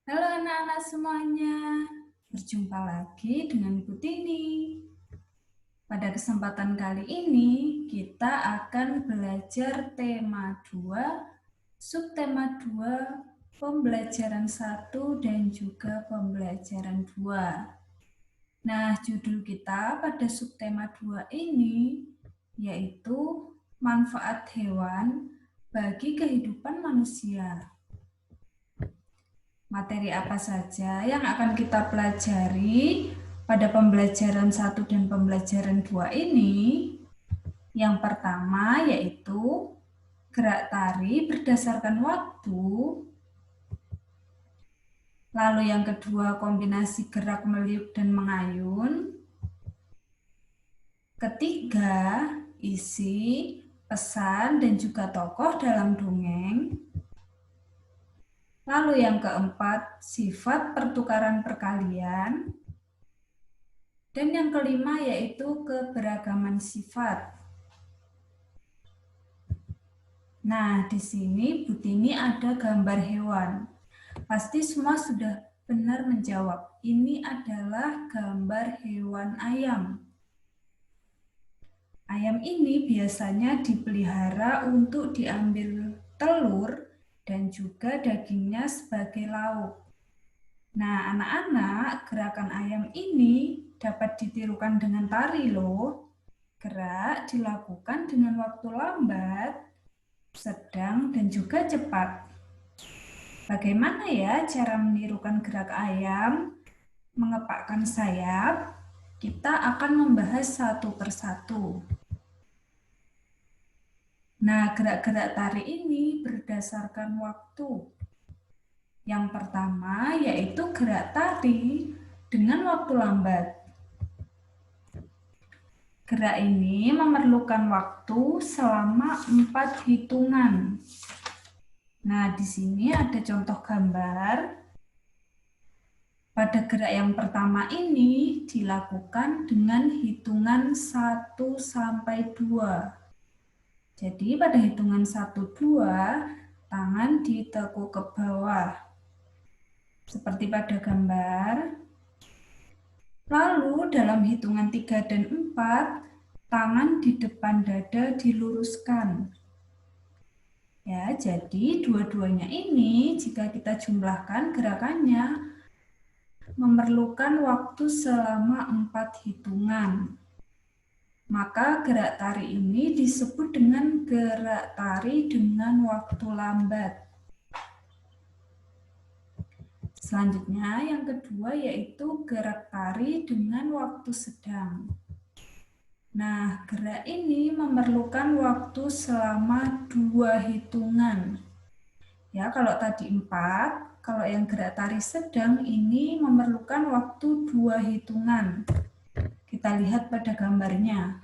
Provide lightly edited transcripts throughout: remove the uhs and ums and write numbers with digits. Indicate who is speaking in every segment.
Speaker 1: Halo anak-anak semuanya, berjumpa lagi dengan Bu Tini. Pada kesempatan kali ini, kita akan belajar tema 2, subtema 2, pembelajaran 1 dan juga pembelajaran 2. Nah, judul kita pada subtema 2 ini yaitu manfaat hewan bagi kehidupan manusia. Materi apa saja yang akan kita pelajari pada pembelajaran 1 dan pembelajaran 2 ini? Yang pertama yaitu gerak tari berdasarkan waktu. Lalu yang kedua kombinasi gerak meliuk dan mengayun. Ketiga, isi, pesan dan juga tokoh dalam dongeng. Lalu yang keempat, sifat pertukaran perkalian. Dan yang kelima yaitu keberagaman sifat. Nah, di sini Bu Tini ada gambar hewan. Pasti semua sudah benar menjawab. Ini adalah gambar hewan ayam. Ayam ini biasanya dipelihara untuk diambil telur dan juga dagingnya sebagai lauk. Nah, anak-anak, gerakan ayam ini dapat ditirukan dengan tari loh. Gerak dilakukan dengan waktu lambat, sedang, dan juga cepat. Bagaimana ya cara menirukan gerak ayam mengepakkan sayap? Kita akan membahas satu persatu. Nah, gerak-gerak tari ini berdasarkan waktu. Yang pertama yaitu gerak tari dengan waktu lambat. Gerak ini memerlukan waktu selama 4 hitungan. Nah, di sini ada contoh gambar. Pada gerak yang pertama ini dilakukan dengan hitungan 1 sampai 2. Jadi pada hitungan 1, 2, tangan ditekuk ke bawah. Seperti pada gambar. Lalu dalam hitungan 3 dan 4, tangan di depan dada diluruskan. Ya, jadi dua-duanya ini jika kita jumlahkan gerakannya memerlukan waktu selama 4 hitungan. Maka gerak tari ini disebut dengan gerak tari dengan waktu lambat. Selanjutnya yang kedua yaitu gerak tari dengan waktu sedang. Nah, gerak ini memerlukan waktu selama 2 hitungan. Ya, kalau tadi 4, kalau yang gerak tari sedang ini memerlukan waktu 2 hitungan. Kita lihat pada gambarnya.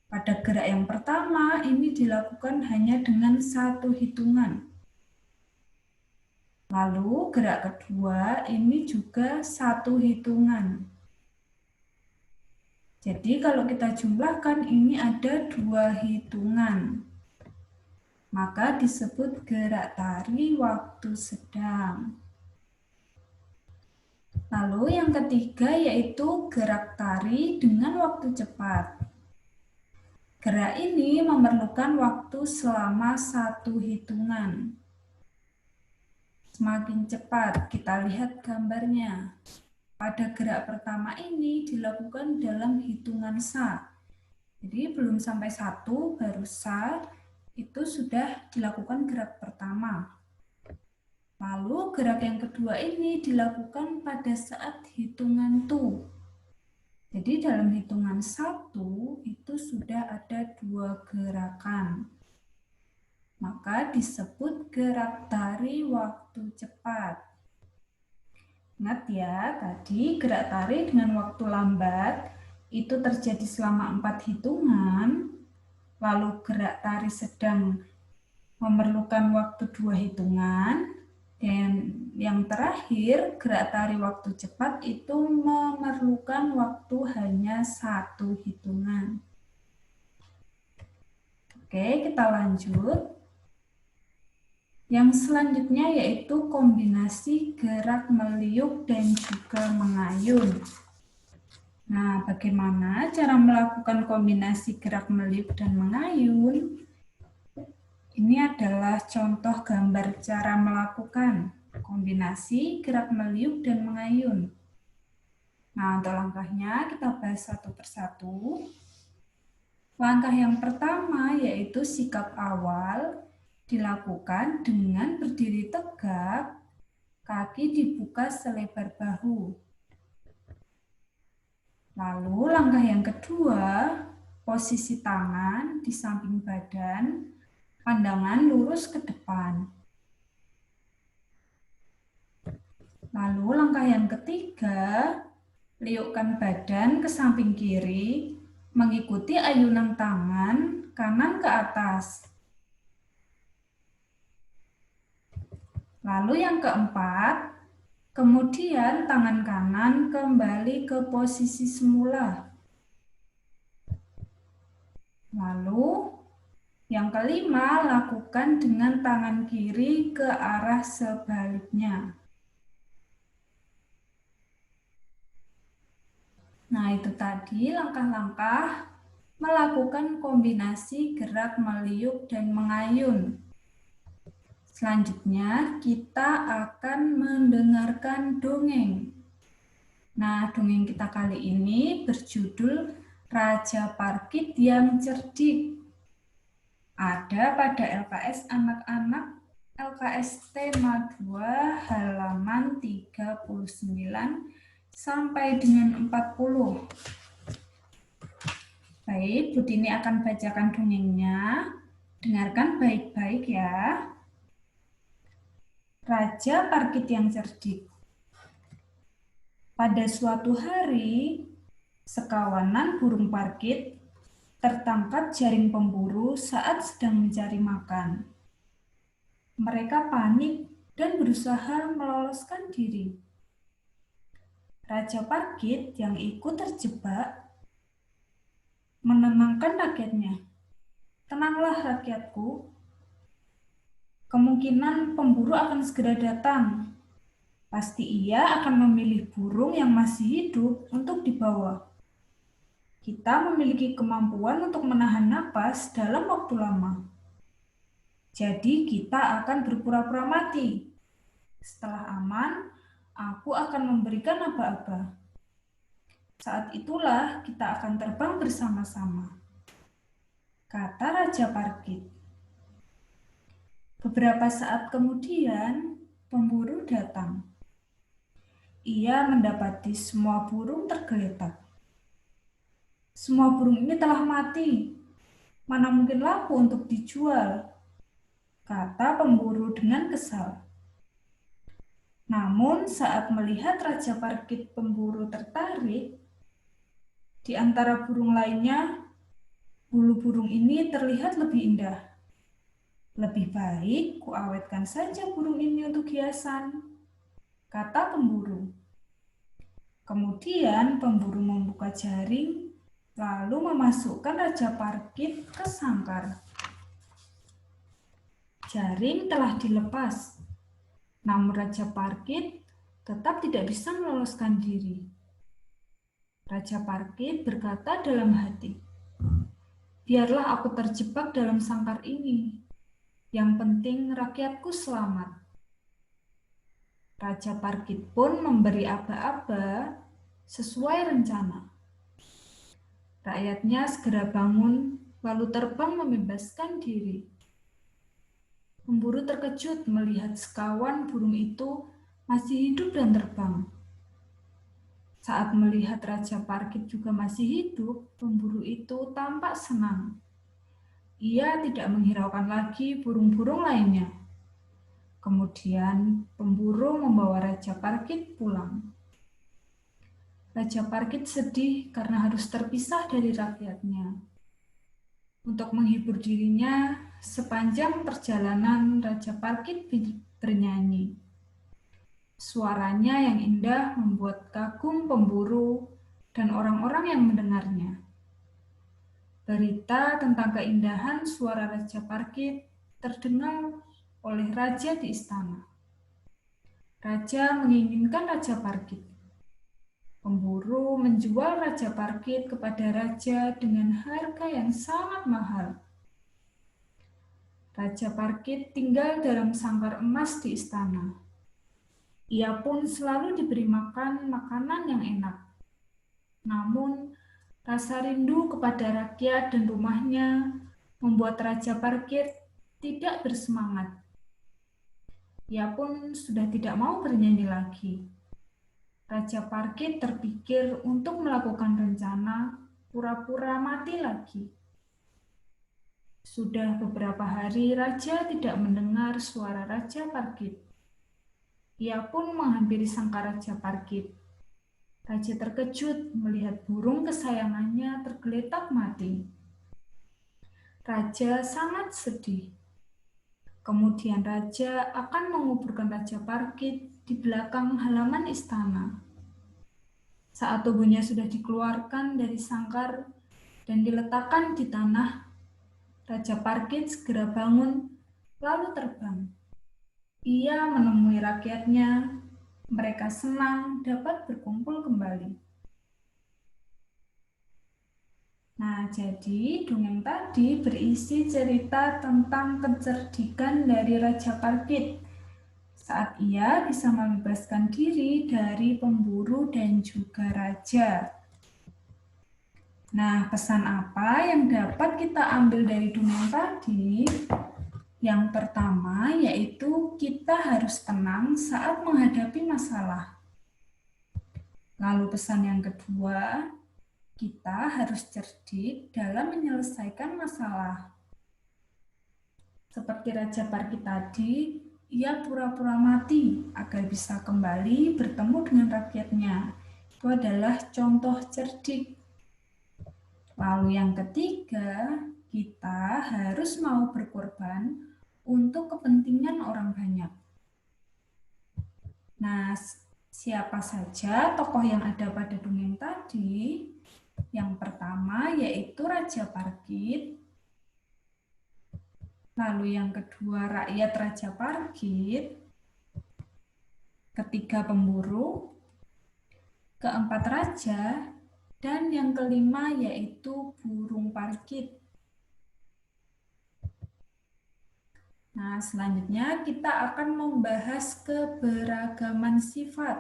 Speaker 1: Pada gerak yang pertama ini dilakukan hanya dengan 1 hitungan. Lalu gerak kedua ini juga 1 hitungan. Jadi kalau kita jumlahkan ini ada 2 hitungan. Maka disebut gerak tari waktu sedang. Lalu yang ketiga yaitu gerak tari dengan waktu cepat. Gerak ini memerlukan waktu selama 1 hitungan. Semakin cepat, kita lihat gambarnya. Pada gerak pertama ini dilakukan dalam hitungan sa. Jadi belum sampai 1 baru sa, itu sudah dilakukan gerak pertama. Lalu gerak yang kedua ini dilakukan pada saat hitungan tu. Jadi dalam hitungan 1 itu sudah ada 2 gerakan. Maka disebut gerak tari waktu cepat. Ingat ya, tadi gerak tari dengan waktu lambat itu terjadi selama 4 hitungan. Lalu gerak tari sedang memerlukan waktu 2 hitungan. Dan yang terakhir, gerak tari waktu cepat itu memerlukan waktu hanya 1 hitungan. Oke, kita lanjut. Yang selanjutnya yaitu kombinasi gerak meliuk dan juga mengayun. Nah, bagaimana cara melakukan kombinasi gerak meliuk dan mengayun? Ini adalah contoh gambar cara melakukan kombinasi gerak meliuk dan mengayun. Nah, untuk langkahnya kita bahas satu persatu. Langkah yang pertama yaitu sikap awal dilakukan dengan berdiri tegak, kaki dibuka selebar bahu. Lalu langkah yang kedua, posisi tangan di samping badan, pandangan lurus ke depan. Lalu langkah yang ketiga, liukkan badan ke samping kiri, mengikuti ayunan tangan kanan ke atas. Lalu yang keempat, kemudian tangan kanan kembali ke posisi semula. Lalu yang kelima, lakukan dengan tangan kiri ke arah sebaliknya. Nah, itu tadi langkah-langkah melakukan kombinasi gerak meliuk dan mengayun. Selanjutnya, kita akan mendengarkan dongeng. Nah, dongeng kita kali ini berjudul Raja Parkit yang Cerdik. Ada pada LKS Anak-anak LKS tema 2 halaman 39 sampai dengan 40. Baik, Bu Tini akan bacakan dongengnya. Dengarkan baik-baik ya. Raja Parkit yang Cerdik. Pada suatu hari, sekawanan burung parkit tertangkap jaring pemburu saat sedang mencari makan. Mereka panik dan berusaha meloloskan diri. Raja Parkit yang ikut terjebak menenangkan rakyatnya. Tenanglah rakyatku, kemungkinan pemburu akan segera datang. Pasti ia akan memilih burung yang masih hidup untuk dibawa. Kita memiliki kemampuan untuk menahan napas dalam waktu lama. Jadi kita akan berpura-pura mati. Setelah aman, aku akan memberikan aba-aba. Saat itulah kita akan terbang bersama-sama, kata Raja Parkit. Beberapa saat kemudian, pemburu datang. Ia mendapati semua burung tergeletak. Semua burung ini telah mati. Mana mungkin laku untuk dijual, kata pemburu dengan kesal. Namun saat melihat Raja Parkit pemburu tertarik, di antara burung lainnya, bulu burung ini terlihat lebih indah. Lebih baik kuawetkan saja burung ini untuk hiasan, kata pemburu. Kemudian pemburu membuka jaring, lalu memasukkan Raja Parkit ke sangkar. Jaring telah dilepas, namun Raja Parkit tetap tidak bisa meloloskan diri. Raja Parkit berkata dalam hati, biarlah aku terjebak dalam sangkar ini. Yang penting rakyatku selamat. Raja Parkit pun memberi aba-aba sesuai rencana. Rakyatnya segera bangun, lalu terbang membebaskan diri. Pemburu terkejut melihat sekawan burung itu masih hidup dan terbang. Saat melihat Raja Parkit juga masih hidup, pemburu itu tampak senang. Ia tidak menghiraukan lagi burung-burung lainnya. Kemudian pemburu membawa Raja Parkit pulang. Raja Parkit sedih karena harus terpisah dari rakyatnya. Untuk menghibur dirinya, sepanjang perjalanan Raja Parkit bernyanyi. Suaranya yang indah membuat kagum pemburu dan orang-orang yang mendengarnya. Berita tentang keindahan suara Raja Parkit terdengar oleh raja di istana. Raja menginginkan Raja Parkit. Pemburu menjual Raja Parkit kepada raja dengan harga yang sangat mahal. Raja Parkit tinggal dalam sangkar emas di istana. Ia pun selalu diberi makan makanan yang enak. Namun, rasa rindu kepada rakyat dan rumahnya membuat Raja Parkit tidak bersemangat. Ia pun sudah tidak mau bernyanyi lagi. Raja Parkit terpikir untuk melakukan rencana pura-pura mati lagi. Sudah beberapa hari Raja tidak mendengar suara Raja Parkit. Ia pun menghampiri sangkar Raja Parkit. Raja terkejut melihat burung kesayangannya tergeletak mati. Raja sangat sedih. Kemudian Raja akan menguburkan Raja Parkit di belakang halaman istana. Saat tubuhnya sudah dikeluarkan dari sangkar dan diletakkan di tanah, Raja Parkit segera bangun lalu terbang. Ia menemui rakyatnya. Mereka senang dapat berkumpul kembali. Nah, jadi dongeng tadi berisi cerita tentang kecerdikan dari Raja Parkit saat ia bisa membebaskan diri dari pemburu dan juga raja. Nah, pesan apa yang dapat kita ambil dari dongeng tadi? Yang pertama yaitu kita harus tenang saat menghadapi masalah. Lalu pesan yang kedua, kita harus cerdik dalam menyelesaikan masalah. Seperti Raja Parkit tadi, ia pura-pura mati agar bisa kembali bertemu dengan rakyatnya. Itu adalah contoh cerdik. Lalu yang ketiga, kita harus mau berkorban untuk kepentingan orang banyak. Nah, siapa saja tokoh yang ada pada dongeng tadi? Yang pertama yaitu Raja Parkit. Lalu yang kedua rakyat Raja Parkit. Ketiga pemburu. Keempat raja. Dan yang kelima yaitu burung Parkit. Nah, selanjutnya kita akan membahas keberagaman sifat.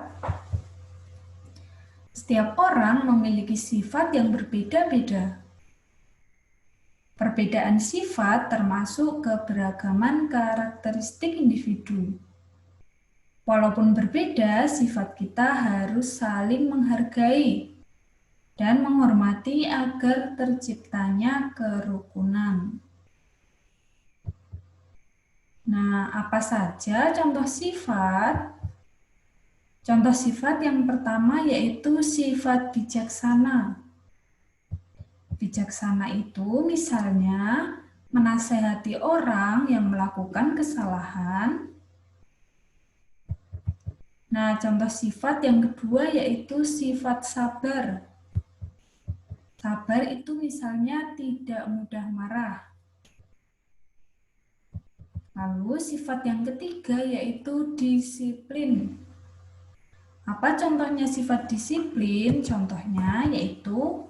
Speaker 1: Setiap orang memiliki sifat yang berbeda-beda. Perbedaan sifat termasuk keberagaman karakteristik individu. Walaupun berbeda, sifat kita harus saling menghargai dan menghormati agar terciptanya kerukunan. Nah, apa saja contoh sifat? Contoh sifat yang pertama yaitu sifat bijaksana. Bijaksana itu misalnya menasehati orang yang melakukan kesalahan. Nah, contoh sifat yang kedua yaitu sifat sabar. Sabar itu misalnya tidak mudah marah. Lalu sifat yang ketiga yaitu disiplin. Apa contohnya sifat disiplin? Contohnya yaitu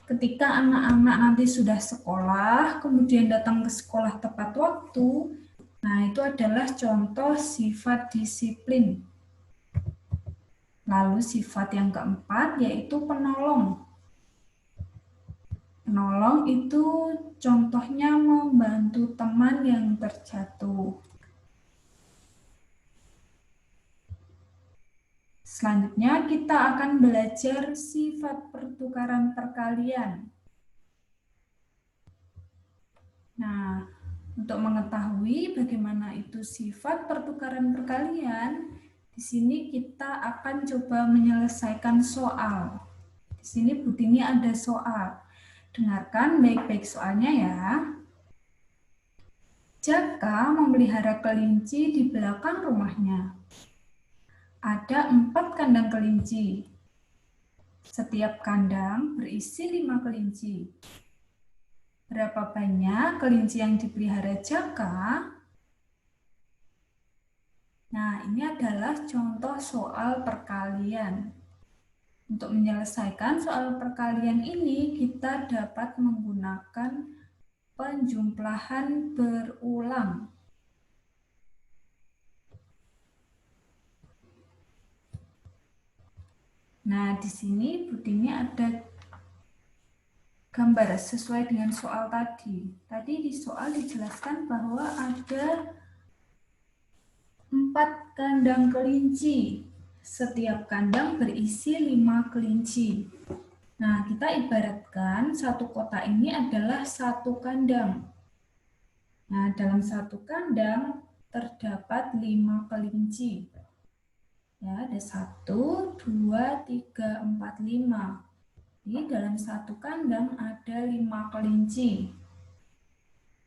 Speaker 1: ketika anak-anak nanti sudah sekolah, kemudian datang ke sekolah tepat waktu, nah itu adalah contoh sifat disiplin. Lalu sifat yang keempat yaitu penolong. Penolong itu contohnya membantu teman yang terjatuh. Selanjutnya kita akan belajar sifat pertukaran perkalian. Nah, untuk mengetahui bagaimana itu sifat pertukaran perkalian, di sini kita akan coba menyelesaikan soal. Di sini Bu Tini ada soal. Dengarkan baik-baik soalnya ya. Jaka memelihara kelinci di belakang rumahnya. Ada 4 kandang kelinci. Setiap kandang berisi 5 kelinci. Berapa banyak kelinci yang dipelihara Jaka? Nah, ini adalah contoh soal perkalian. Untuk menyelesaikan soal perkalian ini, kita dapat menggunakan penjumlahan berulang. Nah, di sini Butini ada gambar sesuai dengan soal tadi. Tadi di soal dijelaskan bahwa ada 4 kandang kelinci. Setiap kandang berisi 5 kelinci. Nah, kita ibaratkan satu kotak ini adalah satu kandang. Nah, dalam satu kandang terdapat 5 kelinci. Ya, ada 1, 2, 3, 4, 5. Jadi dalam satu kandang ada 5 kelinci.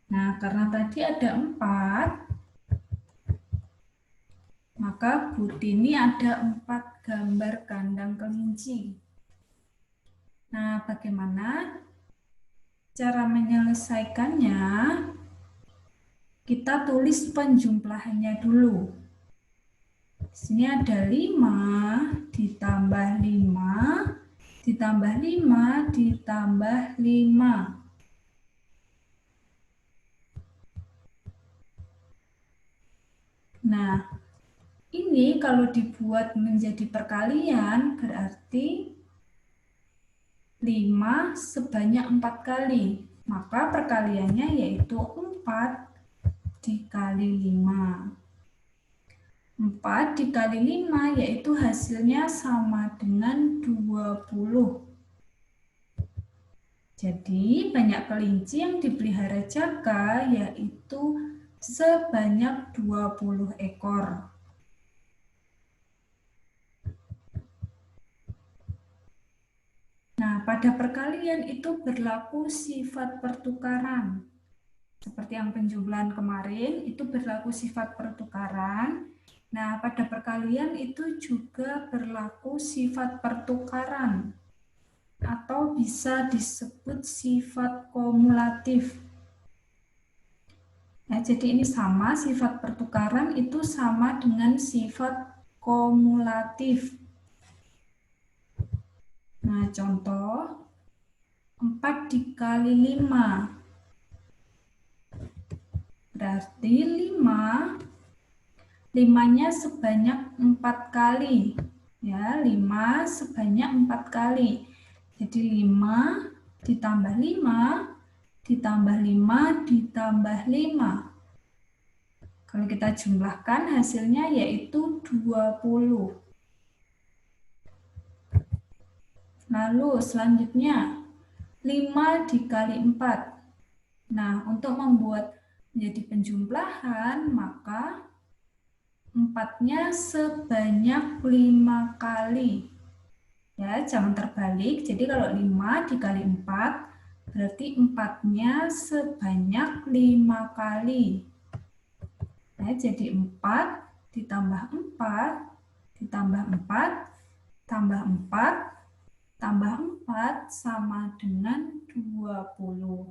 Speaker 1: Nah, karena tadi ada 4, maka Butini ada 4 gambar kandang kelinci. Nah, bagaimana cara menyelesaikannya? Kita tulis penjumlahannya dulu. Di sini ada 5 ditambah 5 ditambah 5 ditambah 5. Nah, ini kalau dibuat menjadi perkalian berarti 5 sebanyak 4 kali. Maka perkaliannya yaitu 4 dikali 5. 4 dikali 5 yaitu hasilnya sama dengan 20. Jadi banyak kelinci yang dipelihara Jaka yaitu sebanyak 20 ekor. Nah, pada perkalian itu berlaku sifat pertukaran. Seperti yang penjumlahan kemarin, itu berlaku sifat pertukaran. Nah, pada perkalian itu juga berlaku sifat pertukaran. Atau bisa disebut sifat kumulatif. Nah, jadi ini sama, sifat pertukaran itu sama dengan sifat kumulatif. Nah, contoh 4 dikali 5. Berarti 5-nya sebanyak 4 kali. Ya, 5 sebanyak 4 kali. Jadi 5 ditambah 5 ditambah 5 ditambah 5. Kalau kita jumlahkan hasilnya yaitu 20. Lalu selanjutnya 5 dikali 4. Nah, untuk membuat menjadi penjumlahan, maka 4-nya sebanyak 5 kali. Ya, jangan terbalik. Jadi kalau 5 dikali 4, berarti 4-nya sebanyak 5 kali. Ya, jadi 4 ditambah 4, ditambah 4, tambah 4, tambah 4 sama dengan 20.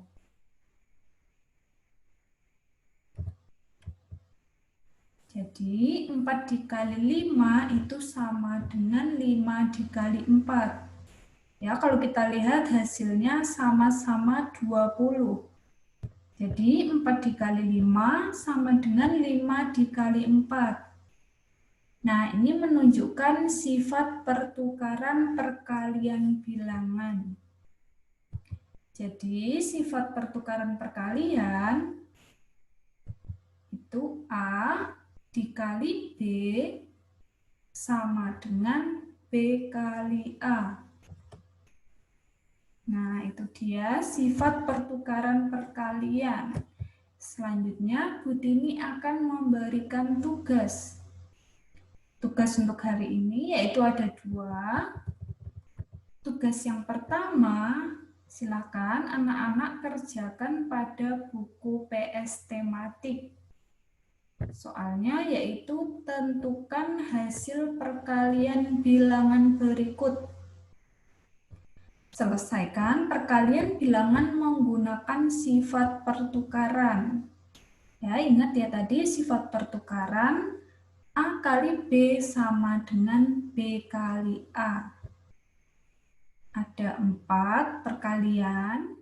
Speaker 1: Jadi 4 dikali 5 itu sama dengan 5 dikali 4. Ya, kalau kita lihat hasilnya sama-sama 20. Jadi 4 dikali 5 sama dengan 5 dikali 4. Nah, ini menunjukkan sifat pertukaran perkalian bilangan. Jadi sifat pertukaran perkalian itu A dikali B sama dengan B kali A. Nah, itu dia sifat pertukaran perkalian. Selanjutnya, Butini akan memberikan tugas. Tugas untuk hari ini yaitu ada 2. Tugas yang pertama, silakan anak-anak kerjakan pada buku PS tematik. Soalnya yaitu tentukan hasil perkalian bilangan berikut. Selesaikan perkalian bilangan menggunakan sifat pertukaran. Ya, ingat ya tadi sifat pertukaran A kali B sama dengan B kali A. Ada 4 perkalian.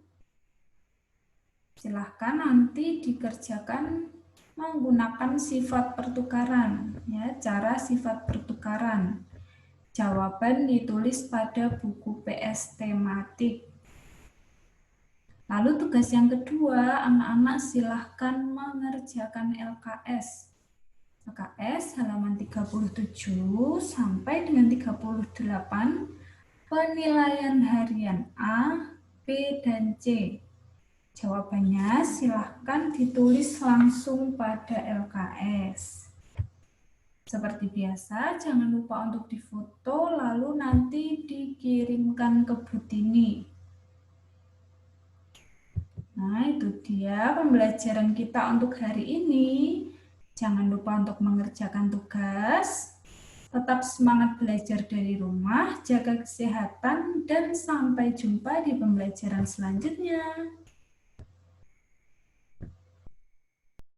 Speaker 1: Silahkan nanti dikerjakan menggunakan sifat pertukaran, ya, cara sifat pertukaran. Jawaban ditulis pada buku PS tematik. Lalu tugas yang kedua, anak-anak silahkan mengerjakan LKS. LKS halaman 37 sampai dengan 38, penilaian harian A, B, dan C. Jawabannya silahkan ditulis langsung pada LKS. Seperti biasa, jangan lupa untuk difoto lalu nanti dikirimkan ke Butini. Nah, itu dia pembelajaran kita untuk hari ini. Jangan lupa untuk mengerjakan tugas. Tetap semangat belajar dari rumah, jaga kesehatan, dan sampai jumpa di pembelajaran selanjutnya.